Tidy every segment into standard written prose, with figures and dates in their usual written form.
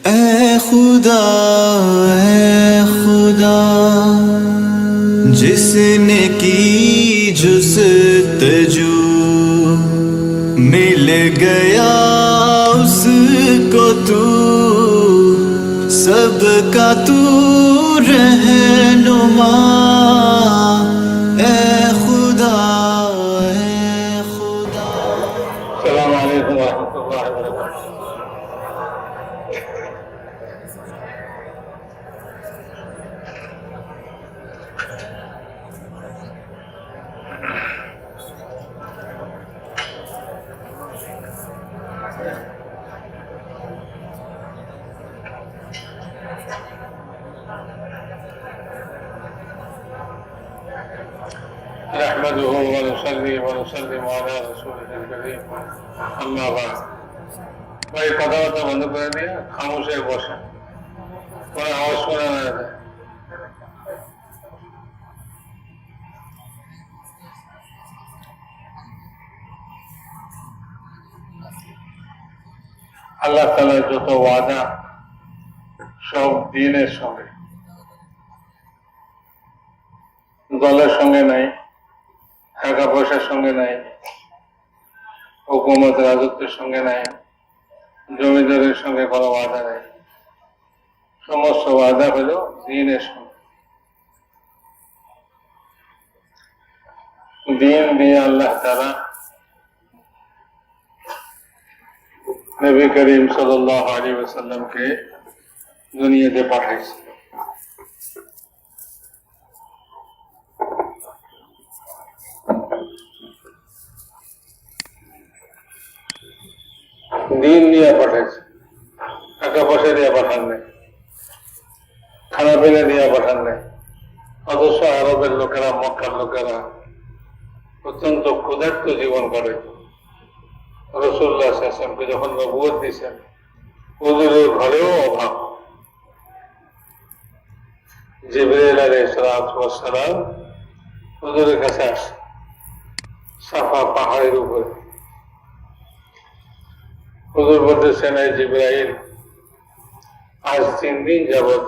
ऐ खुदा जिसने की जुस्तजू मिल गया उसको तू सबका तू रहनुमा। ऐ खुदा अस्सलामु अलैकुम वरहमतुल्लाहि वबरकातुहू। नहमदुहु व नुसल्ली अला रसूलिहिल करीम, अम्मा बाद। ভাই কথাবার্তা বন্ধ করে দিয়ে খামোশ হয়ে বসে, কোনো আওয়াজ শোনা না যায়। আল্লাহ তাআলার যত ওয়াদা সব দ্বীনের সঙ্গে, দলের সঙ্গে নাই, টাকা পয়সার সঙ্গে নাই, হুকুমত রাজত্বের সঙ্গে নাই, জমিদারের সঙ্গে কোনো ওয়াদা নেই। সমস্ত ওয়াদা হলো দ্বীনের সঙ্গে। দ্বীন দিয়ে আল্লাহ তাআলা নবী করিম সাল্লাল্লাহু আলাইহি ওয়াসাল্লামকে দুনিয়াতে পাঠাইছে। দিন নিয়ে পাঠাইছে, টাকা পয়সা দিয়ে পাঠান নাই, খানা পিনা দিয়ে পাঠান নাই। অথচ আরবের লোকেরা, মক্কার লোকেরা অত্যন্ত ক্ষুধার্ত জীবন করে। রাসূলুল্লাহ সাল্লাল্লাহু আলাইহি ওয়াসাল্লামকে যখন নবুয়ত দিয়েছেন, হুজুরের ঘরেও অভাব। জিবরাইল আলাইহিস সালাম হুজুরের কাছে আসে সাফা পাহাড়ের উপরে। হুজুর বলতেছেন, এই জিবরাইল, আজ 3 দিন যাবৎ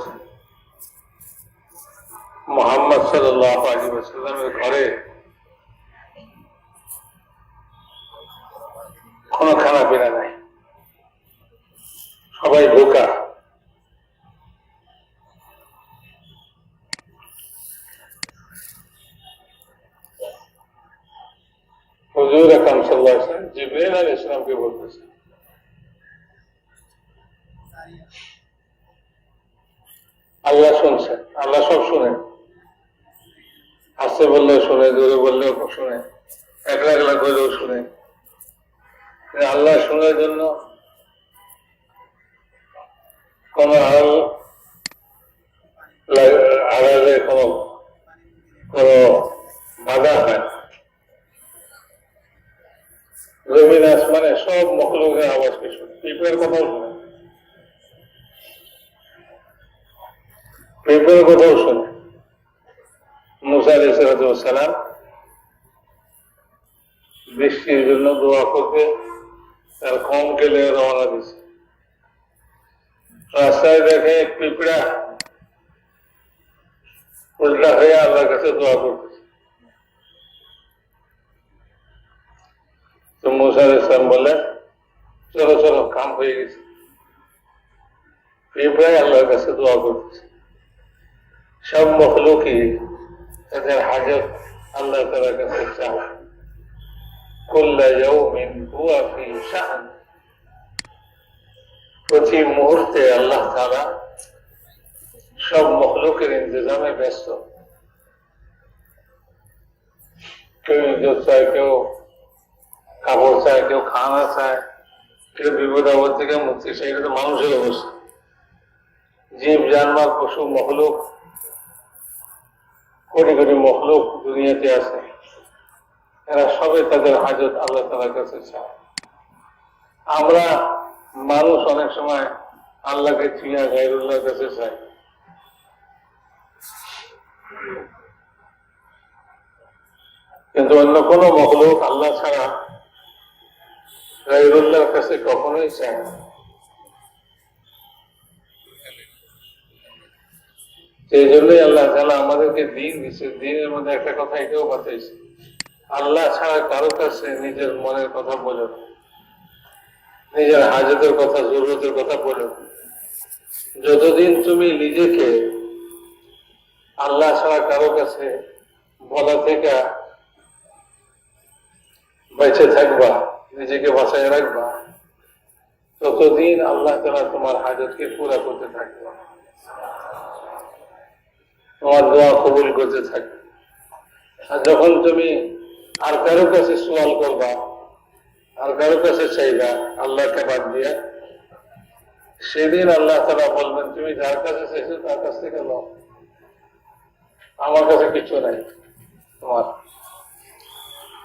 মুহাম্মদ সাল্লাল্লাহু আলাইহি ওয়াসাল্লামের ঘরে কোনো খানা পিনা নাই, সবাই ভোকা। হুজুর আকরাম সাল্লাল্লাহু আলাইহি ওয়াসাল্লাম জিবরাইল আলাইহিস সালামকে বলতেছেন, আল্লাহ শুনছেন, আল্লাহ সব শুনেন। আস্তে বললেও শুনে, জোরে বললেও শুনে, একলা একলা করলেও শুনে। আল্লাহ শোনার জন্য কোন আড়ালে কোন বাধা হয়। জমিন আসমানে সব মখলুকের আওয়াজকে শুনে, পিঁপড়ের কথাও শুনে, পিঁপড়ের কথাও শুনে। মুসা আলাইহিস সালাম বৃষ্টির জন্য দোয়া করতে তার কওমকে নিয়ে রওনা দিয়েছে। রাস্তায় দেখে পিঁপড়া উল্টা হয়ে আল্লাহর কাছে দোয়া করতেছে। তো মুসা আলাইহিস সালাম বলে, চলো চলো, কাম হয়ে গেছে। পিঁপড়াই আল্লাহর কাছে দোয়া করতেছে। সব মখলুকই তাদের হাজত আল্লাহ তাআলার কাছে চায়। কুল্লা ইয়াউমিন হুয়া ফি শাআন, প্রতি মুহূর্তে আল্লাহ তাআলা সব মখলুকের ইন্তজামে ব্যস্ত। কেউ ইজ্জত চায়, কেউ কাপড় চায়, কেউ খানা চায়, কেউ বিপদ আপদ থেকে মুক্তি চায়। এটা তো মানুষের অবস্থা। জীব জানোয়ার, পশু, মখলুক, কোটি কোটি মখলুক দুনিয়াতে আছে। এরা সবে তাদের হাজত আল্লাহ তাআলার কাছে চায়। আমরা মানুষ অনেক সময় আল্লাহকে চিনা গায়রুল্লাহর কাছে চাই। কিন্তু অন্য কোন মখলুক আল্লাহ ছাড়া গায়রুল্লাহর কাছে কখনোই চায় না। সেই জন্যই আল্লাহ তাআলা আমাদেরকে দিন দিচ্ছে। দিনের মধ্যে একটা কথা এটাও বাতাইছে, আল্লাহ ছাড়া কারো কাছে নিজের মনের কথা বলো না, নিজের হাজতের কথা, জরুরতের কথা বলো না। যতদিন তুমি নিজেকে আল্লাহ ছাড়া কারো কাছে বলা থেকে বেঁচে থাকবা, নিজেকে বাঁচায় রাখবা, ততদিন আল্লাহ তাআলা তোমার হাজতকে পুরা করতে থাকবে, তোমার দোয়া কবুল করতে থাকবে। আর যখন তুমি আর কারো কাছে সওয়াল করবা, আর কারো কাছে চাইবা আল্লাহকে বাদ দিয়া, সেদিন আল্লাহ তাআলা বলবেন তুমি যার কাছে চাইছো তার কাছ থেকে নাও, আমার কাছে কিছু নাই,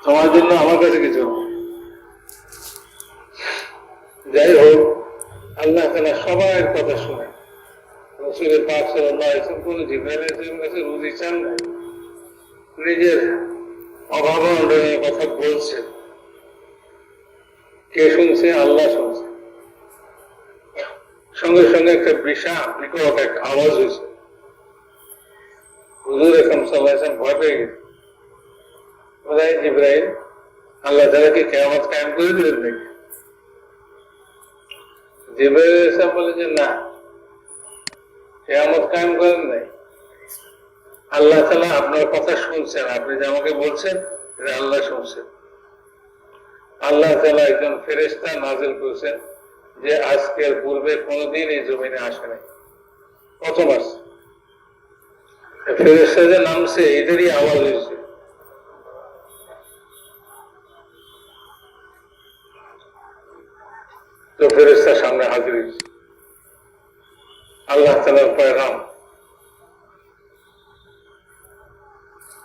তোমার জন্য আমার কাছে কিছু নেই। যাই হোক, আল্লাহ তাআলা সবার কথা শুনে। রাসূল পাক সাল্লাল্লাহু আলাইহি ওয়াসাল্লাম কোন জিবরাইল আলাইহিস কাছে রুজি চান নাই, নিজের অভাব অনটনের কথা বলছে। কে শুনছে? আল্লাহ শুনছে। সঙ্গে সঙ্গে একটা বিশাল বিকট একটা আওয়াজ হয়েছে। হুজুর আকরাম সাল্লাল্লাহু আলাইহি ওয়াসাল্লাম ভয় পেয়ে গেছে। বলে, জিবরাইল, আল্লাহ তাআলা কি কিয়ামত কায়েম করে দিলেন নাকি? জিবরাইল আলাইহিস সালাম বলে যে না, কিয়ামত কায়েম করেন নাই। আল্লাহ তাআলা আপনার কথা শুনছেন, আপনি যে আমাকে বলছেন এটা আল্লাহ শুনছেন। আল্লাহ তাআলা একজন ফেরেশতা নাযিল করেছেন যে আজকের পূর্বে কোনোদিন এই জমিনে আসে নাই, প্রথম আসছে। ফেরেশতা যে নামছে এটারই আওয়াজ হয়েছে। তো ফেরেশতা সামনে হাজির হয়েছে। আল্লাহ তাআলার পয়গাম,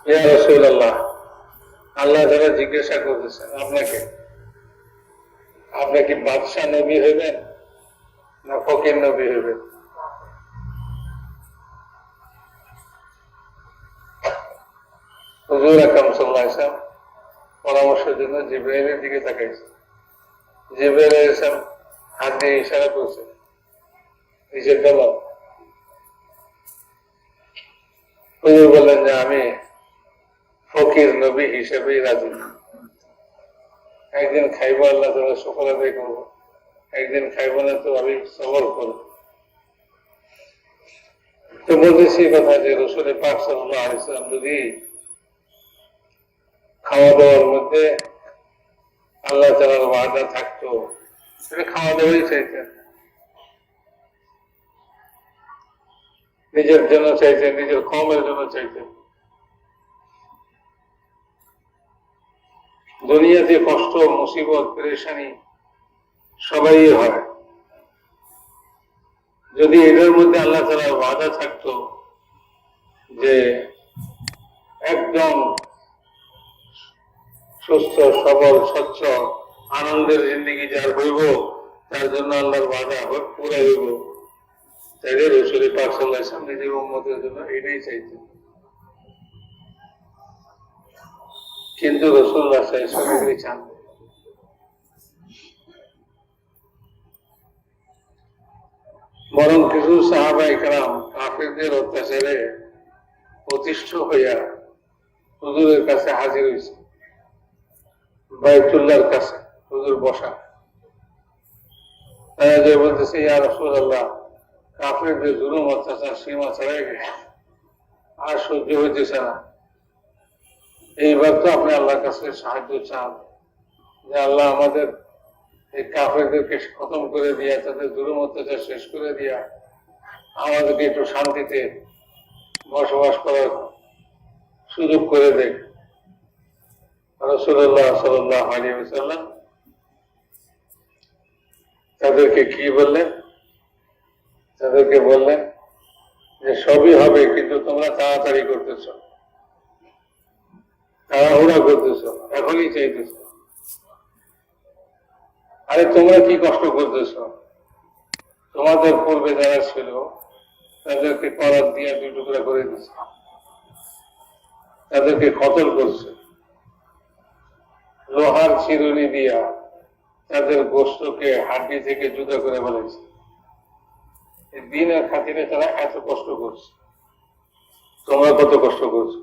ইয়া রাসূলুল্লাহ, আল্লাহ তাআলা জিজ্ঞাসা করতেছেন আপনাকে, আপনি কি বাদশাহ নবী হইবেন না ফকির নবী হইবেন? হুজুর আকরাম সাল্লাল্লাহু আলাইহি ওয়াসাল্লাম পরামর্শের জন্য জিবরাইলের দিকে তাকাইছে। জিবরাইল আলাইহিস সালাম হাত দিয়ে ইশারা করছে, নিজের জবাব। হুজুর বললেন যে আমি ফকির নবী হিসেবেই রাজি। একদিন খাইবো আল্লাহ তাআলা শুকর আদায় করবো, একদিন খাইবো না তো আমি সবর করবো। তো বলতেছি কথা যে রাসূল পাক সাল্লাল্লাহু আলাইহি ওয়াসাল্লাম যদি খাওয়া দাওয়ার মধ্যে আল্লাহ তাআলার ওয়াদা থাকতো, সেটা খাওয়া দাওয়াই চাইতেন, নিজের জন্য চাইতেন, নিজের কওমের জন্য চাইতেন। দুনিয়াতে কষ্ট, মুসিবত, পেরেশানি সবাই হয়। যদি এদের মধ্যে আল্লাহ তাআলার ওয়াদা থাকতো যে একদম সুস্থ সবল স্বচ্ছ আনন্দের জিন্দেগি যার হইব, তার জন্য আল্লাহর ওয়াদা পুরা হইব, তাইলে রাসূল পাক সাল্লাল্লাহু আলাইহি ওয়াসাল্লাম নিজের উম্মতের জন্য এটাই চাইতেন। কিন্তু রাসূলুল্লাহ সাল্লাল্লাহু আলাইহি ওয়াসাল্লাম এটাই চান। বরং কিছু সাহাবায়ে কেরাম কাফিরদের অত্যাচারে অতিষ্ঠ হইয়া হুজুরের কাছে হাজির হয়েছে, বাইতুল্লাহর কাছে হুজুর বসা। তারা যে বলতেছে, ইয়া রাসূলুল্লাহ, কাফিরদের জুলুম অত্যাচার সীমা ছাড়াই গেছে, আর সহ্য হইতেছে না। এইবার তো আপনি আল্লাহর কাছে সাহায্য চান যে আল্লাহ আমাদের এই কাফেরদেরকে খতম করে দিয়া, তাদের জুলুম অত্যাচার শেষ করে দিয়া আমাদেরকে একটু শান্তিতে বসবাস করার সুযোগ করে দেন। রাসূলুল্লাহ সাল্লাল্লাহু আলাইহি ওয়াসাল্লাম তাদেরকে কি বললেন? তাদেরকে বললেন যে সবই হবে, কিন্তু তোমরা তাড়াতাড়ি করতেছ, তাড়াহুড়া করতেছ, এখনই চাইতেছ। আরে তোমরা কি কষ্ট করতেছ? তোমাদের পূর্বে যারা ছিল তাদেরকে করাত দিয়া দুই টুকরা করে দিচ্ছে, তাদেরকে কতল করছে, লোহার চিরুনি দিয়া তাদের গোশতকে হাড্ডি থেকে জুদা করে ফেলেছে। দিনের খাতিরে তারা এত কষ্ট করছে। তোমরা কত কষ্ট করছো।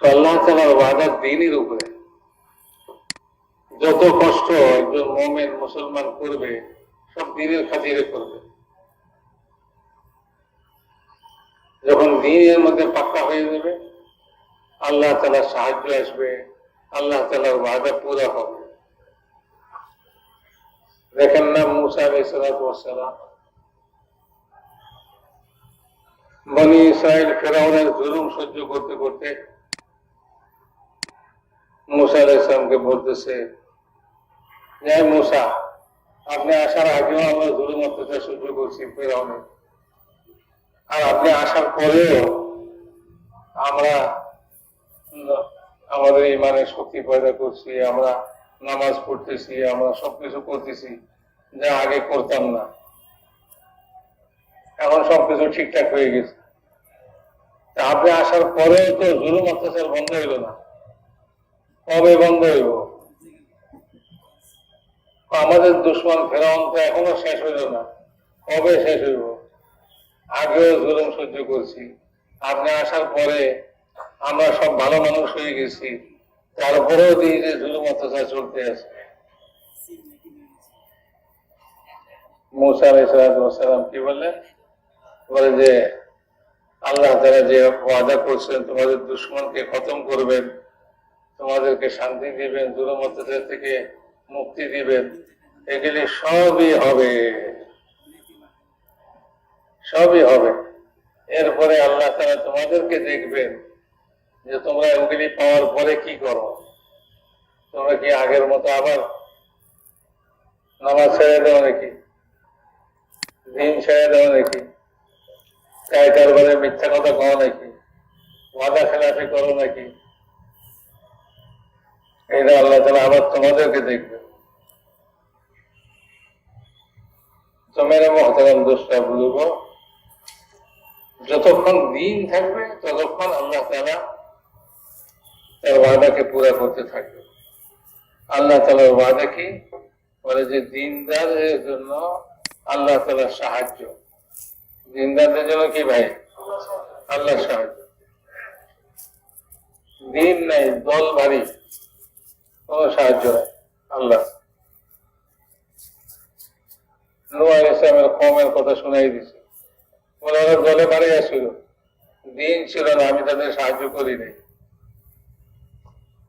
তো আল্লাহ তাআলার ওয়াদা দ্বীনের উপরে যত কষ্ট একজন মুমিন মুসলমান করবে সব দ্বীনের খাতিরে করবে। যখন দ্বীনের মধ্যে পাক্কা হয়ে যাবে আল্লাহ তাআলার সাহায্য আসবে, আল্লাহ তাআলার ওয়াদা পুরা হবে। দেখেন না মূসা আলাইহিস সালাতু ওয়াস সালাম বনি ইসরাইল ফেরাউনের জুলুম সহ্য করতে করতে মূসা আলাইহিস সালামকে বলতেছে, যে মূসা, আপনি আসার আগেও আমরা জুলুম অত্যাচার সহ্য করছি ফেরাউনের, আর আপনি আসার পরেও আমরা আমাদের ইমানের শক্তি পয়দা করছি, আমরা নামাজ পড়তেছি, আমরা সবকিছু করতেছি যা আগে করতাম না। এখন সবকিছু ঠিকঠাক হয়ে গেছে। আপনি আসার পরেও তো জুলুম অত্যাচার বন্ধ হইল না, কবে বন্ধ হইব? আমাদের দুশ্মন ফেরাউন তো এখনো শেষ হইল না, কবে শেষ হইব? আগেও জুলুম সহ্য করছি, আপনি আসার পরে আমরা সব ভালো মানুষ হয়ে গেছি, তারপরেও দিয়ে যে জুলুম অত্যাচার চলতে আছে। মূসা আলাইহিস সালাম কি বললেন? বলে যে আল্লাহ তাআলা যে ওয়াদা করছেন তোমাদের দুশমনকে খতম করবেন, তোমাদেরকে শান্তি দিবেন, জুলুম অত্যাচার থেকে মুক্তি দিবেন, এগুলি সবই হবে, সবই হবে। এরপরে আল্লাহ তাআলা তোমাদেরকে দেখবেন যে তোমরা ওগুলি পাওয়ার পরে কি করো। তোমরা কি আগের মতো আবার নামাজ ছেড়ে দেও নাকি, দিন ছেড়ে দেও নাকি, কারবারে মিথ্যা কথা কও নাকি, ওয়াদা খেলাফি করো নাকি? এটা আল্লাহ তাআলা আবার তোমাদেরকে দেখবে। তো মেরে মুহতারাম দোস্তা বলবো, যতক্ষণ দিন থাকবে ততক্ষণ আল্লাহ তাআলা তার ওয়াদাকে পুরা করতে থাকবে। আল্লাহ তাআলার ওয়াদা কি? বলে যে দিনদারের জন্য আল্লাহ তাআলার সাহায্য। দিনদারদের জন্য কি ভাই? আল্লাহর সাহায্য। দিন নাই, দল ভারী, কোন সাহায্য নাই আল্লাহ। নূহ আলাইহিস সালামের কওমের কথা শুনাই দিছে, বলে ওরা দলে ভারী আসছিল, দিন ছিল না, আমি তাদের সাহায্য করি নাই,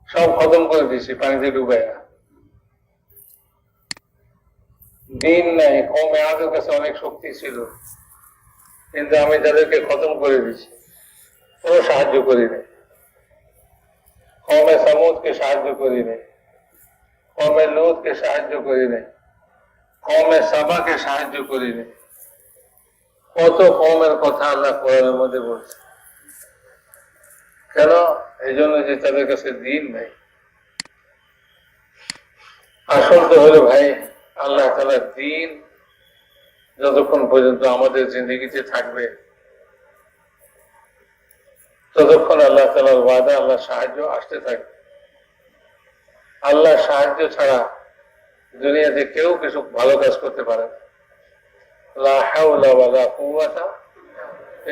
সব খতম করে দিছি পানিতে ডুবাইয়া। দিন নাই, কওমে আদের কাছে অনেক শক্তি ছিল, কিন্তু আমি তাদেরকে খতম করে দিছি, কোনো সাহায্য করি নাই। কওমে সামুদকে সাহায্য করি নাই, কওমে লূতকে সাহায্য করি নাই, কওমে সাবাকে সাহায্য করি নাই। কত কওমের কথা আল্লাহ কোরআনের মধ্যে বলছে। কেন? এই জন্য যে তাদের কাছে দিন নাই। আসল তো হলো ভাই আল্লাহ তাআলার দিন যতক্ষণ পর্যন্ত আমাদের জিন্দগিতে থাকবে ততক্ষণ আল্লাহ তাআলার ওয়াদা, আল্লাহ সাহায্য আসতে থাকবে। আল্লাহ সাহায্য ছাড়া দুনিয়াতে কেউ কিছু ভালো কাজ করতে পারে না। লা হাওলা ওয়ালা কুওয়াতা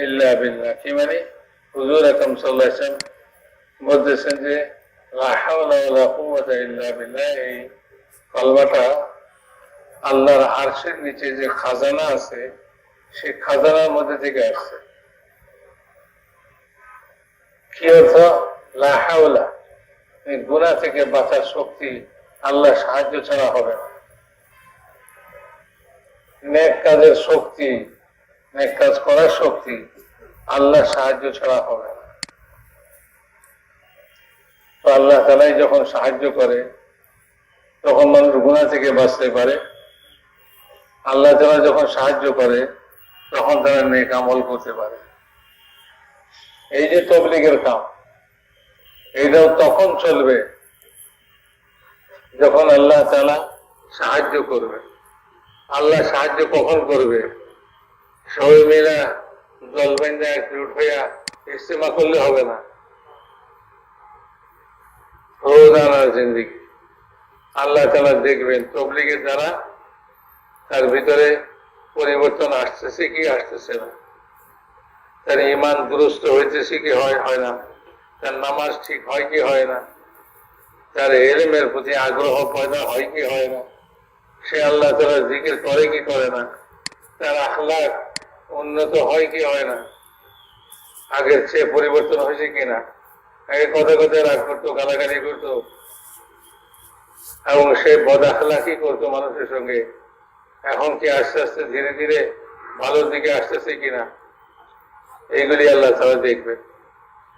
ইল্লা বিল্লাহ। কি মানে? হুজুর আকরাম সাল্লাল্লাহু আলাইহি ওয়াসাল্লাম বলতেছেন যে লা হাওলা ওয়ালা কুওয়াতা ইল্লা বিল্লাহ, এই কালমাটা আল্লাহর আরশের নিচে যে খাজানা আছে সেই খাজানার মধ্যে থেকে আসছে। কি অর্থ? লা হাওলা, এই গুনাহ থেকে বাঁচার শক্তি আল্লাহ সাহায্য ছাড়া হবে না। নেক কাজের শক্তি, নেক কাজ করার শক্তি আল্লাহ সাহায্য ছাড়া হবে না। তো আল্লাহ তাআলাই যখন সাহায্য করে তখন মানুষ গুনাহ থেকে বাঁচতে পারে। আল্লাহ তাআলা যখন সাহায্য করে তখন তারা নেক আমল করতে পারে। এই যে তাবলীগের কাম, এইটাও তখন চলবে যখন আল্লাহ তাআলা সাহায্য করবে। আল্লাহ সাহায্য কখন করবে? সবাই মিলে দল বেঁধে একজোট হইয়া ইজতেমা করলে হবে না। রোজানার জিন্দেগি আল্লাহ তাআলা দেখবেন তাবলীগের দ্বারা তার ভিতরে পরিবর্তন আসতেছে কি আসতেছে না। তার ইমান দুরস্ত হইতেছে কি হয় না, তার নামাজ ঠিক হয় কি হয় না, তার ইলমের প্রতি আগ্রহ পয়দা হয় কি হয় না, সে আল্লাহ তাআলার জিকির করে কি করে না, তার আখলাক উন্নত হয় কি হয় না, আগের চেয়ে পরিবর্তন হয়েছে কিনা। আগে কথা কথায় রাগ করতো, গালাগালি করতো এবং সে বদ আখলাকি করতো মানুষের সঙ্গে। এখন কি আস্তে আস্তে ধীরে ধীরে ভালোর দিকে আসতেছে কিনা, এইগুলি আল্লাহ তাআলা দেখবেন।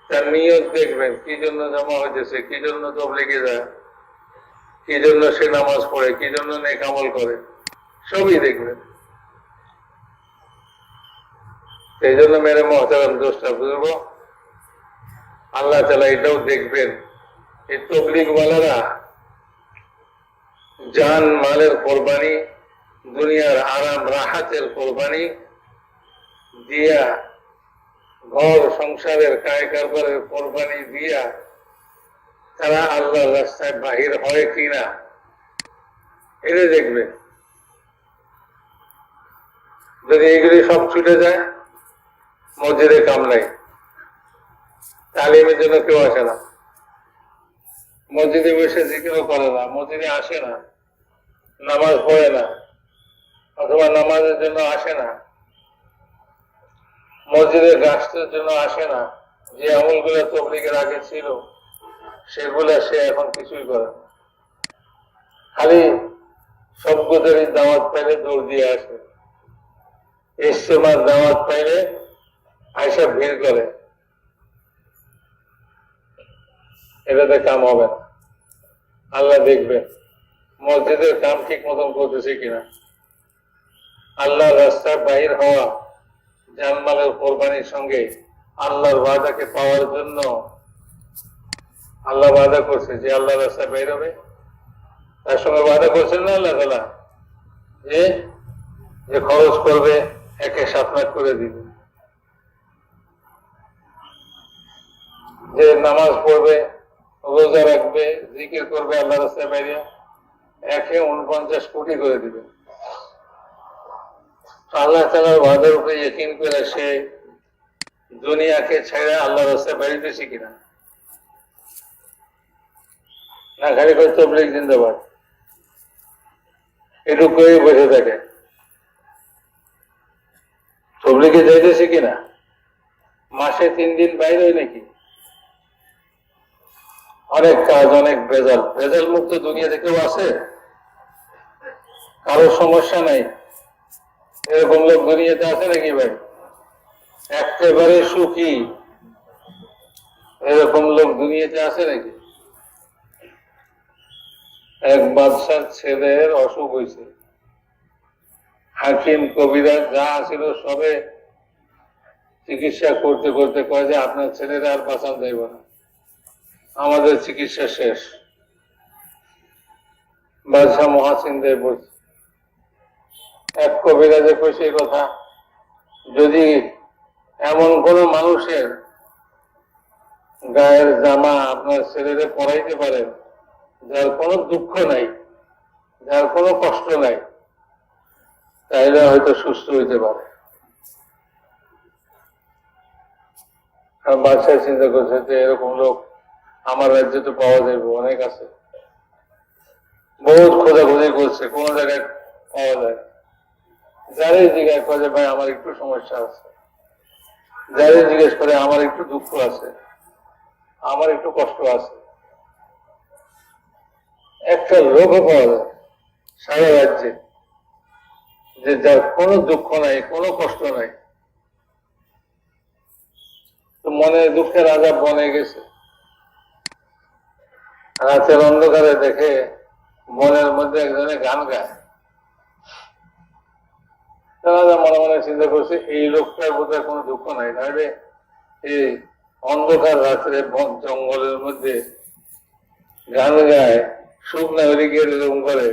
তার নিয়ত দেখবেন, কি জন্য জমা হইতেছে, কি জন্য তবলিগে যায়, কি জন্য সে নামাজ পড়ে, কি জন্য নেক আমল করে, সবই দেখবেন। এই জন্য মেরে মহতারাম দোষটা বুঝবো, আল্লাহ তাআলা এটাও দেখবেন। এই তবলিগওয়ালারা জান মালের কোরবানি, দুনিয়ার আরাম রাহাতের কোরবানি দিয়া, ঘর সংসারের কায় কারবারের কোরবানি দিয়া তারা আল্লাহর রাস্তায় বাহির হয় কিনা, এটা দেখবে। যদি এগুলি সব ছুটে যায়, মসজিদে কাম নাই, তালিমের জন্য কেউ আসে না, মসজিদে বসে জিকিরও করে না, মসজিদে আসে না, নামাজ পড়ে না, অথবা নামাজের জন্য আসে না, মসজিদের গাছটার জন্য আসে না, যে আমলগুলো তবলিগের আগে ছিল সেগুলা সে এখন কিছুই করে না, খালি সভ্যতারই দাওয়াত পাইলে দৌড় দিয়ে আসে, ইজতেমার দাওয়াত পাইলে আয়সা ভিড় করে। এটাতে কাম হবে না। আল্লাহ দেখবেন মসজিদের কাম ঠিক মতন করতেছে কিনা। আল্লাহর রাস্তায় বাহির হওয়া জানমালের কোরবানির সঙ্গে আল্লাহর ওয়াদাকে পাওয়ার জন্য আল্লাহ ওয়াদা করছে যে আল্লাহর রাস্তায় বের হবে, তার সঙ্গে ওয়াদা করছেন না আল্লাহ তাআলা যে খরচ করবে, একে 7 লাখ করে দিবে, যে নামাজ পড়বে, রোজা রাখবে, জিকির করবে আল্লাহ রাস্তায় বাইরে, একে 49 কোটি করে দিবে। আল্লাহ তাআলার ওয়াদার উপরে ইয়াকিন করে সে দুনিয়াকে ছেড়ে আল্লাহ রাস্তায় বেরিয়েছে কিনা, না খালি করে তবলিগ জিন্দাবাদ এটুকুই বসে থাকে। তবলিগে যাইতেছে কিনা, মাসে 3 দিন বাইরে হয় নাকি, অনেক কাজ, অনেক ভেজাল, ভেজাল মুক্ত দুনিয়াতে কেউ আছে, কারো সমস্যা নাই, এরকম লোক দুনিয়াতে আছে নাকি ভাই? একেবারে সুখী এরকম লোক দুনিয়াতে আছে নাকি? এক বাদশার ছেলের অসুখ হয়েছে, হাকিম কবিরাজ যা ছিল সবে চিকিৎসা করতে করতে কয় যে আপনার ছেলেরা আর বাঁচান যাইব না, আমাদের চিকিৎসা শেষ। বাদশাহ মহাচিন্তায় বলছে, এক কবিরাজে কইছে এই কথা, যদি এমন কোন মানুষের গায়ের জামা আপনার ছেলেরে পরাইতে পারেন যার কোনো দুঃখ নাই, যার কোনো কষ্ট নাই, তাইলে হয়তো সুস্থ হইতে পারে। আর বাদশাহ চিন্তা করছে যে এরকম লোক আমার রাজ্যে তো পাওয়া যাবে, অনেক আছে, বহুত খোঁজাখুঁজি করছে, কোন জায়গায় পাওয়া যায়। যারে জিজ্ঞেস করে ভাই আমার একটু সমস্যা আছে, যারে জিজ্ঞেস করে আমার একটু দুঃখ আছে, আমার একটু কষ্ট আছে, একটা লোকও পাওয়া যায় সারা রাজ্যে যে যার কোনো দুঃখ নাই, কোনো কষ্ট নাই, তো মনে দুঃখের আজাব বনে গেছে। রাতের অন্ধকারে দেখে বনের মধ্যে একজনে গান গায়, তারা মনে মনে চিন্তা করছে এই লোকটার বোধহয় কোনো দুঃখ নাই, তাহলে এই অন্ধকার রাত্রে বন জঙ্গলের মধ্যে গান গায়, সুখ না হলে গিয়ে এরকম করে।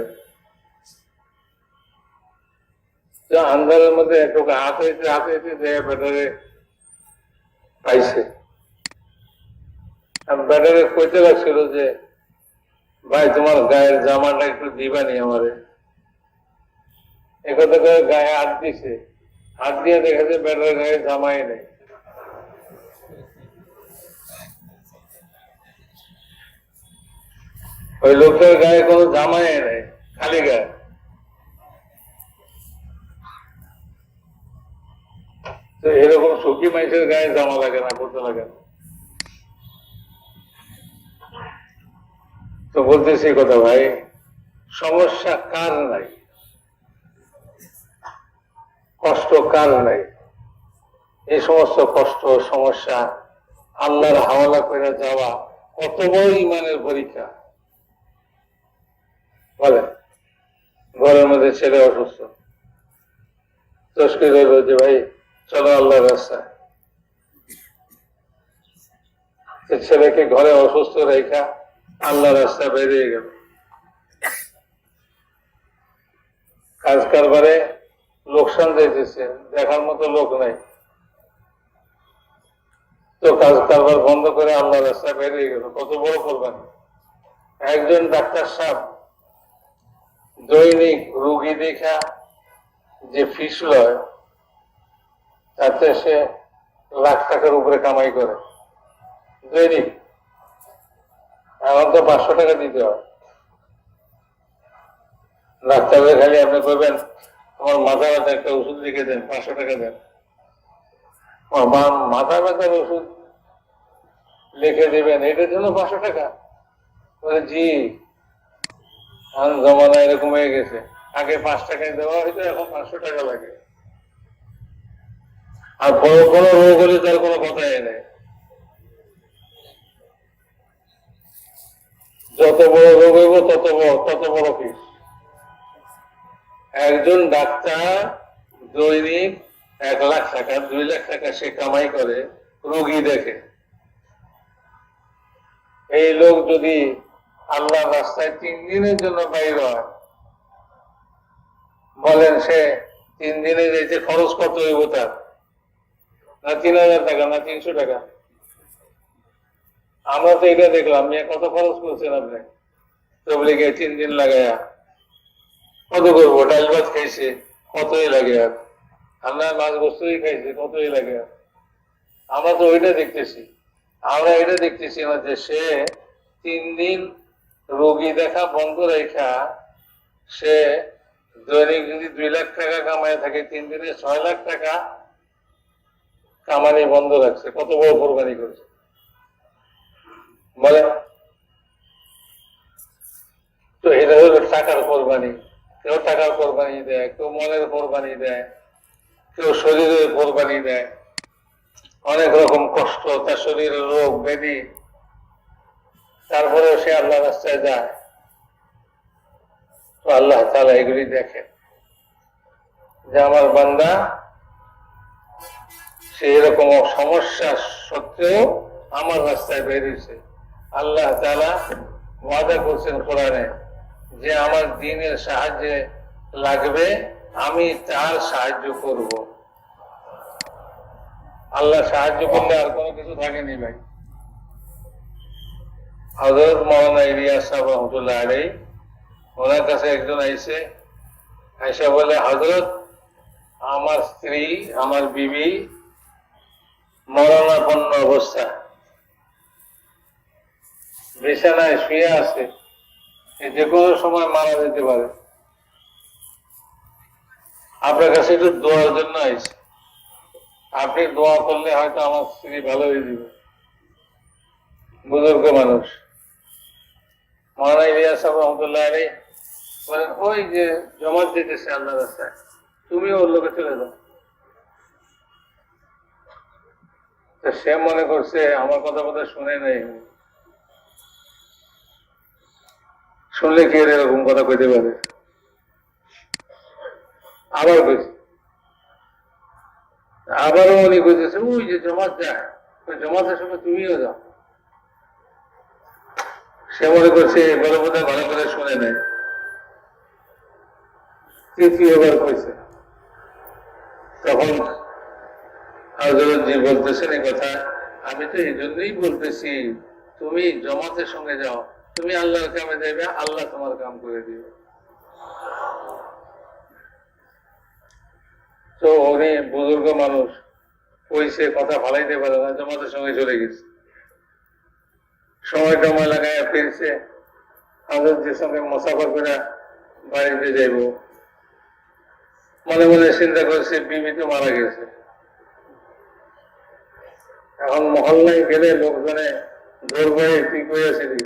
আন্ধারের মধ্যে একটু হাত হইতে ব্যাটারে পাইছে, ব্যাটারে কইতে লাগছিল যে ভাই তোমার গায়ের জামাটা একটু দিবানি আমারে। একথা করে গায়ে হাত দিছে, হাত দিয়ে দেখেছে ব্যাটার গায়ে জামাই নেই, ওই লোকটার গায়ে কোনো জামাই নেই, খালি গায়ে। তো এরকম সুখী মানুষের গায়ে জামা লাগে না, করতে লাগে না। তো বলতেছি কথা ভাই, সমস্যা কার নাই, কষ্ট কার নাই? এই সমস্ত কষ্ট সমস্যা আল্লাহর হাওয়ালা করে যাওয়া কত বড় ইমানের পরীক্ষা বলে। ঘরের মধ্যে ছেলে অসুস্থ, তস্কির হইল যে ভাই চলো আল্লাহর রাস্তায়। ছেলেকে ঘরে অসুস্থ রেখা আল্লাহ রাস্তায় বেরিয়ে গেল। কাজ কারবারে লোকসান যাইতেছে, দেখার মতো লোক নাই, তো কাজ কারবার বন্ধ করে আল্লাহ রাস্তায় বেরিয়ে গেল। কত বড় করবেন। একজন ডাক্তার সাহেব দৈনিক রোগী দেখা যে ফিস লয়, তাতে সে লাখ টাকার উপরে কামাই করে দৈনিক। এখন তো 500 টাকা দিতে হয় ডাক্তারের। খালি আপনি করবেন আমার মাথা ব্যথা একটা ওষুধ লিখে দেন, 500 টাকা দেন। মাথা ব্যথার ওষুধ লিখে দিবেন, এটার জন্য 500 টাকা? জি, এখন জমানা এরকম হয়ে গেছে। আগে 5 টাকায় দেওয়া হয়তো, এখন 500 টাকা লাগে। আর বড় বড় রোগ হলে তার কোনো কথাই নেই। যত বড় রোগ হইব তত বড় ফিস। একজন ডাক্তার দৈনিক 1 লাখ টাকা 2 লাখ টাকা সে কামাই করে রোগী দেখে। এই লোক যদি আল্লাহর রাস্তায় 3 দিনের জন্য বাইর হয়, বলেন সে 3 দিনে যেতে খরচ কত হইব তার? না 3000 টাকা, না 300 টাকা? আমরা তো এটা দেখলাম, কত খরচ করছেন আপনি তবলিগে 3 দিন লাগাইয়া? কত করবো? ডাল ভাত খাইছে, কতই লাগে? আর আমরা মাছ বস্তুই খাইছি, কতই লাগে? আমরা তো ওইটা দেখতেছি। আমরা এটা দেখতেছি না যে সে 3 দিন রোগী দেখা বন্ধ রেখা সে দৈনিক যদি 2 লাখ টাকা কামায় থাকে, 3 দিনে 6 লাখ টাকা কামানি বন্ধ রাখছে। কত বড় কোরবানি করছে বলে। তো এটা হলো টাকার কোরবানি। কেউ টাকার কোরবানি দেয়, কেউ মনের কোরবানি দেয়, কেউ শরীরের কোরবানি দেয়। অনেক রকম কষ্ট, তার শরীরের রোগ ব্যাধি, তারপরেও সে আল্লাহ রাস্তায় যায়। তো আল্লাহ তাআলা এগুলি দেখেন যে আমার বান্দা সে এরকম সমস্যা সত্ত্বেও আমার রাস্তায় বেরিয়েছে। আল্লাহ তাআলা ওয়াদা করছেন কোরআনে যে আমার দ্বীনের সাহায্যে লাগবে, আমি তার সাহায্য করব। আল্লাহ সাহায্য করলে আর কোনো কিছু থাকেনি ভাই। হযরত মাওলানা ইলিয়াস সাহেব রহমাতুল্লাহ আলাইহি, ওনার কাছে একজন আইসা বলে, হযরত আমার স্ত্রী, আমার বিবি মরণাপন্ন অবস্থা, বিছানায় শুয়ে আছে, যে কোনো সময় মারা যেতে পারে। আপনার কাছে একটু দোয়ার জন্য আইছে, আপনি দোয়া করলে হয়তো আমার স্ত্রী ভালো হয়ে যাবে। বুজুর্গ মানুষ। মাওলানা ইলিয়াস সাহেব রহমাতুল্লাহ আলাইহি বলেন, ওই যে জমাত দিতেছে আল্লাহ রাস্তায়, তুমি ওর লোকে চলে যাও। সে মনে করছে আমার কথা শুনে নাই, শুনলে কি এরকম কথা কইতে পারে? আবার কইছে, আবারও উনি কইতেছে ওই যে জমাত যায়, ওই জমাতের সঙ্গে তুমিও যাও। সে মনে করছে এবারে বোধহয় ভালো করে শুনে নেয়। তৃতীয়বার কইছে, তখন হযরত জি বলতেছেন এই কথা, আমি তো এই জন্যই বলতেছি তুমি জমাতের সঙ্গে যাও, তুমি আল্লাহর কামে যাবে, আল্লাহ তোমার কাম করে দিবে। তো উনি বুজুর্গ মানুষ, কইছে কথা ফালাইতে পারে না, জমাতের সঙ্গে চলে গেছে। সময় টময় লাগায় ফিরছে, হযরতের সঙ্গে মুসাফা করে বাড়িতে যাইব, মনে মনে চিন্তা করছে বিবি তো মারা গেছে। এখন মহল্লায় গেলে লোকজনে ধরবে, তুই কই আছিলি,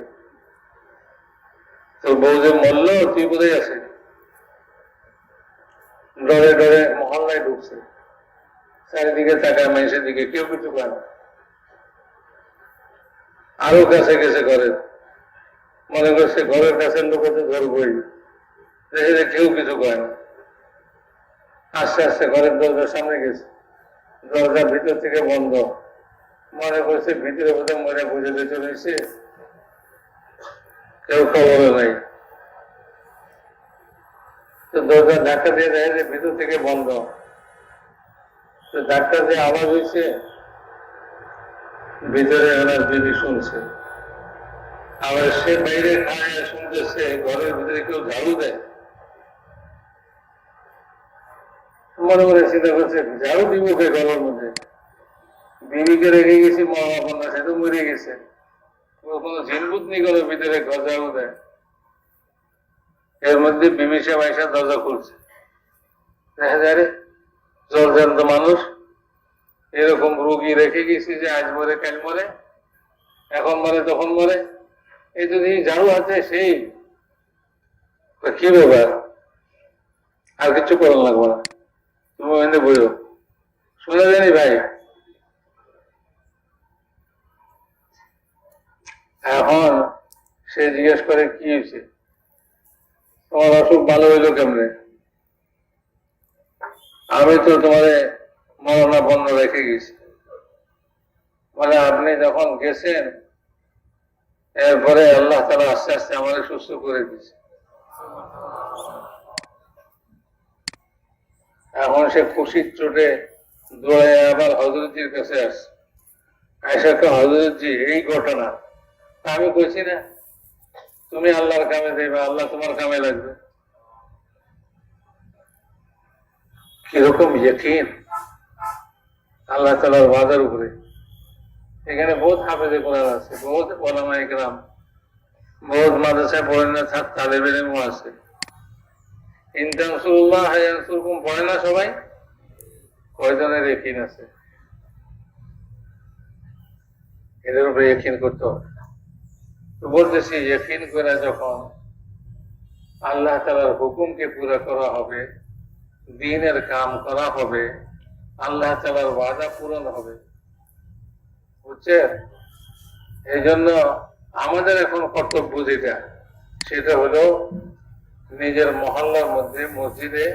তোর বউ যে মরল, তুই কোথায় আছিস? ডরে ডরে মহল্লায় ঢুকছে, চারিদিকে তাকায় মানুষের দিকে, কেউ কিছু করে না। আরো কাছে গেছে ঘরের, মনে করছে ঘরের কাছের লোক তো ধরবই, দেখে কেউ কিছু করে না। আস্তে আস্তে ঘরের দরজার সামনে গেছে, দরজা ভিতর থেকে বন্ধ, মনে করছে ভিতরে বোধহয় মরে বুঝে চলে এসে, কেউ খবরও নাই। তো দরজা ধাক্কা দিয়ে দেয় যে ভিতর থেকে বন্ধ, তো ধাক্কা দিয়ে আওয়াজ হয়েছে, ভিতরে ওনার বিবি শুনছে। আবার সে বাইরে খায় শুনতেছে ঘরের ভিতরে কেউ ঝাড়ু দেয়, মনে মনে চিন্তা করছে ঝাড়ু দিব কে ঘরের মধ্যে, বিবিকে রেখে গেছি মরা কন্যা, সে তো মরে গেছে, কোনো ঝিনভূত নেই ঘরের ভিতরে ঘর ঝাড়ু দেয়। এর মধ্যে বিবি সাহেব আইসা দরজা খুলছে, দেখা যায় রে জলজান্ত মানুষ, এরকম রোগী রেখে গেছি যে আজ মরে কাল মরে, এখন মরে তখন মরে, এই যদি ঝাড়ু আছে সেই কি ব্যাপার, আর কিছু করার লাগবে না, তুমি ওখানে বইও, শোনা যায়নি ভাই। এখন সে জিজ্ঞেস করে কি হয়েছে, তোমার অসুখ ভালো হইলো কেমনে? আমি তো তোমার মরণাপন্ন রেখে গেছি। মানে আপনি যখন গেছেন এরপরে আল্লাহ তাআলা আস্তে আস্তে আমাদের সুস্থ করে দিয়েছে। এখন সে খুশির চোটে দৌড়ে আবার হযরতজির কাছে আসছে, আয়েশা তো হযরতজি এই ঘটনা, আমি কইছি না তুমি আল্লাহর কামে দেবে, আল্লাহ তোমার কামে লাগবে। কিরকম ইয়াকিন আল্লাহ তাআলার ওয়াদার উপরে। এখানে বহুত হাফেজে কোরআন আছে, বহুত ওলামা ইকরাম, বহুত মাদ্রাসায় পড়েন না তালেবে ইলমও আছে। ইন তানসুরুল্লাহ ইয়ানসুরকুম পড়ে না সবাই? কয়জনের ইয়াকিন আছে? এদের উপরে ইয়াকিন করতে হবে। তো বলতেছি ইয়াকিন করে যখন আল্লাহ তাআলার হুকুমকে পুরা করা হবে, দ্বীনের কাম করা হবে, আল্লাহ তাআলার ওয়াদা পূরণ হবে, বুঝছেন? এই জন্য আমাদের এখন কর্তব্য যেটা, সেটা হলো নিজের মহল্লার মধ্যে মসজিদে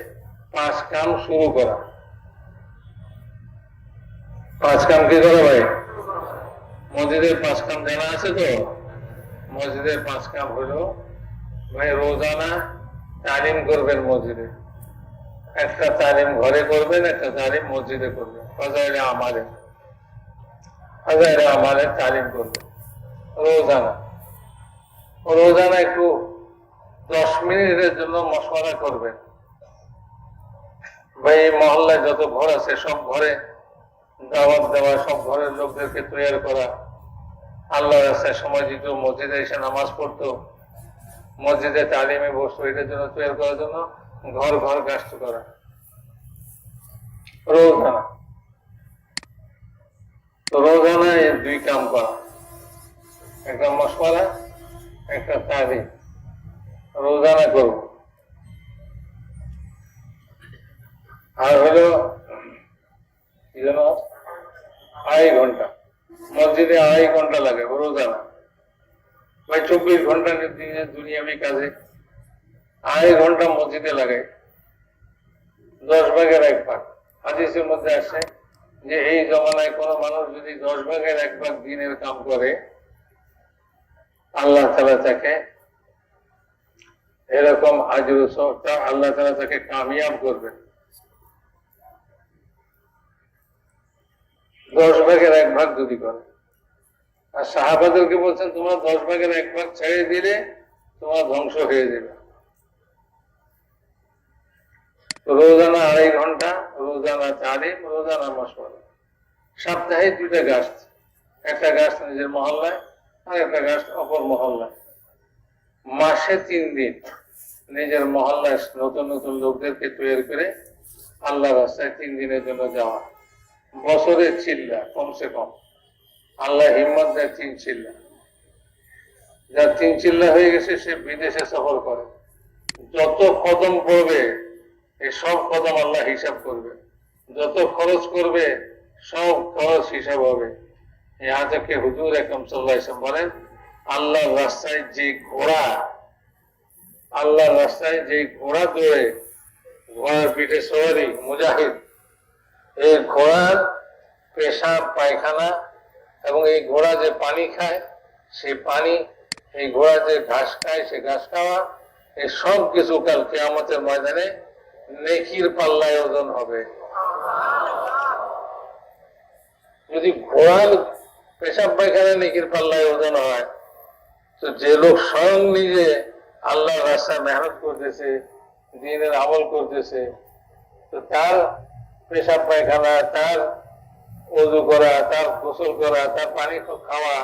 5 কাম শুরু করা। 5 কাম কি করা ভাই? মসজিদের 5 কাম জানা আছে তো? মসজিদের 5 কাম হলো ভাই রোজানা তালিম করবেন মসজিদে, একটা তালিম ঘরে করবেন, একটা তালিম মসজিদে করবেন, ফাজাইলে আমালে তালিম করবেন রোজানা। রোজানা একটু 10 মিনিটের জন্য মশওয়ারা করবেন। ভাই এই মহল্লায় যত ঘর আছে সব ঘরে দাওয়াত দেওয়া, সব ঘরের লোকদেরকে তৈরি করা, আল্লাহর রাস্তায় সময় দিত, মসজিদে এসে নামাজ পড়তো, মসজিদে তালিমে বসতো, এটার জন্য তৈরি করার জন্য ঘর ঘর কাজ করা রোজানা। তো রোজানা এই 2 কাম করা, একটা মশওয়ারা, একটা তালিম রোজানা করব। আর হলো কি জানো, 2.5 ঘন্টা মসজিদে, 2.5 ঘন্টা লাগে রোজানা। ভাই 24 ঘন্টা দুনিয়াবি কাজে 2.5 ঘন্টা মসজিদে লাগে, 10 ভাগের 1 ভাগ। হাদিসের মধ্যে আসে যে এই জমানায় কোন মানুষ যদি 10 ভাগের 1 ভাগ দিনের কাম করে, আল্লাহ তাআলা তাকে এরকম আজর সওয়াবটা আল্লাহ তাআলা তাকে কামিয়াব করবেন। 10 ভাগের 1 ভাগ যদি করে। আর সাহাবাদেরকে বলছেন তোমরা 10 ভাগের 1 ভাগ ছেড়ে দিলে তোমার ধ্বংস হয়ে যাবে। রোজানা 2.5 ঘন্টা, রোজানা তালিম, রোজানা মশওয়ারা। সপ্তাহে 2টা গাছ, একটা গাছ নিজের মহল্লায় আর একটা গাছ অপর মহল্লায়। মাসে 3 দিন নিজের মহল্লায় নতুন নতুন লোকদেরকে তৈরি করে আল্লাহ রাস্তায় 3 দিনের জন্য যাওয়া। বছরের চিল্লা কমসে কম আল্লাহ হিম্মত দেয় 3 চিল্লা। যার 3 চিল্লা হয়ে গেছে সে বিদেশে সফর করে, যত কদম পড়বে এই সব কদম আল্লাহ হিসাব করবে, যত খরচ করবে সব খরচ হিসাব হবে। यहाँ तक के हुजूर আকরাম সাল্লাল্লাহু আলাইহি ওয়াসাল্লাম বলেন, আল্লাহর রাস্তায় যে ঘোড়া, আল্লাহর রাস্তায় যে ঘোড়া দৌড়ে, ঘোড়ার পিঠে সওয়ারি মুজাহিদ, এই ঘোড়ার পেশাব পায়খানা এবং এই ঘোড়া যে পানি খায় সেই পানি, এই ঘোড়া যে ঘাস খায় সে ঘাস খাওয়া, এই সব কিছু কাল কিয়ামতের ময়দানে নেকির পাল্লায় ওজন হবে। যদি ঘোড়ার পেশাব পায়খানা নেকির পাল্লায় ওজন হয়, তো যে লোক স্বয়ং নিজে আল্লাহর রাস্তায় মেহনত করতেছে, দ্বীনের আমল করতেছে, তো তার পেশাব পায়খানা, তার ওযু করা, তার গোসল করা, তার পানি খাওয়া,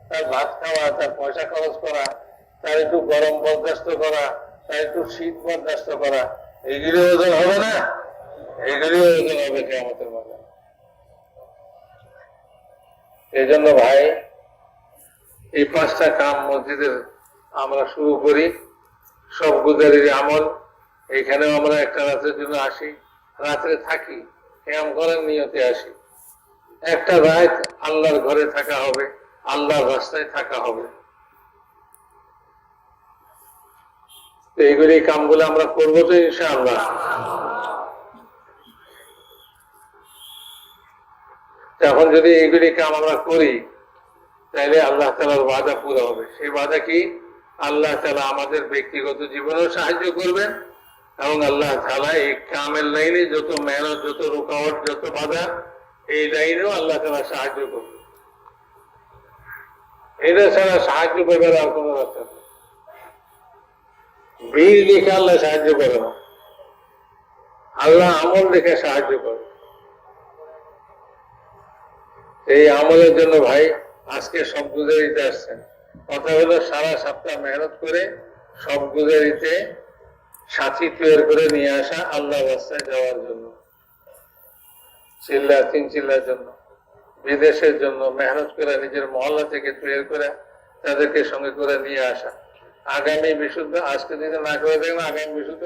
তার ভাত খাওয়া, তার পয়সা খরচ করা, তার একটু গরম বরদাস্ত করা, তার একটু শীত বরদাস্ত করা, এগুলি ওজন হবে না? এগুলি ওজন হবে কিয়ামতের ময়দানে। এই জন্য ভাই, এই 5টা কাম মসজিদের আমরা শুরু করি, সব গুজারির আমল। এখানেও আমরা একটা রাতের জন্য আসি, রাত্রে থাকি, কিয়াম করার নিয়তে আসি। একটা রাত আল্লাহর ঘরে থাকা হবে, আল্লাহর রাস্তায় থাকা হবে। এইগুলি কামগুলো আমরা করবো তো ইনশাআল্লাহ। এখন যদি এইগুলি কাম আমরা করি তাহলে আল্লাহ তাআলার ওয়াদা পুরো হবে। সেই ওয়াদা কি? আল্লাহ তাআলা আমাদের ব্যক্তিগত জীবনেও সাহায্য করবেন এবং আল্লাহ তাআলা এই কামের লাইনে যত মেহনত, যত রুকাওয়াট, যত বাধা, এই লাইনেও আল্লাহ তাআলা সাহায্য করবেন। এটা ছাড়া সাহায্য করবার আর কোনো রাস্তা নেই। বীর দেখে আল্লাহ সাহায্য করে না, আল্লাহ আমল দেখে সাহায্য করে। এই আমলের জন্য ভাই আজকে সব গুজারিতে আসছেন। কথা হলো সারা সপ্তাহ মেহনত করে সব গুজারিতে সাথী তৈরি করে নিয়ে আসা আল্লাহ রাস্তায় যাওয়ার জন্য, চিল্লা 3 চিল্লার জন্য, বিদেশের জন্য মেহনত করে নিজের মহল্লা থেকে তৈরি করে তাদেরকে সঙ্গে করে নিয়ে আসা। আগামী বিশুদ্ধ, আজকে যদি না করে দেখবেন আগামী বিশুদ্ধ